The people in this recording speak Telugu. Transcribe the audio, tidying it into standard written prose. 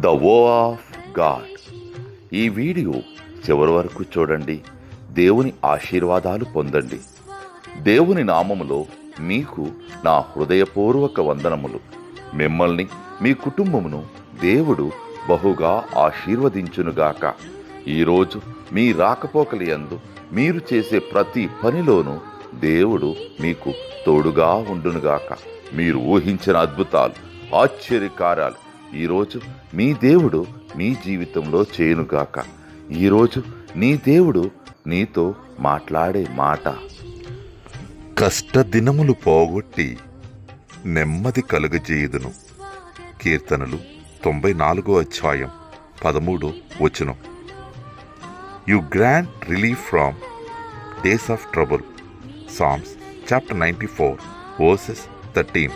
ద వో ఆఫ్ గాడ్. ఈ వీడియో చివరి వరకు చూడండి. దేవుని ఆశీర్వాదాలు పొందండి. దేవుని నామములో మీకు నా హృదయపూర్వక వందనములు. మిమ్మల్ని మీ కుటుంబమును దేవుడు బహుగా ఆశీర్వదించునుగాక. ఈరోజు మీ రాకపోకలి యందు మీరు చేసే ప్రతి పనిలోనూ దేవుడు మీకు తోడుగా ఉండునుగాక. మీరు ఊహించిన అద్భుతాలు, ఆశ్చర్యకార్యాలు ఈరోజు మీ దేవుడు మీ జీవితంలో చేయునుగాక. ఈరోజు నీ దేవుడు నీతో మాట్లాడే మాట: కష్టదినములు పోగొట్టి నెమ్మది కలుగజేయుదును. కీర్తనలు 94:13. You grant relief from days of trouble. Psalms chapter 94 verses 13.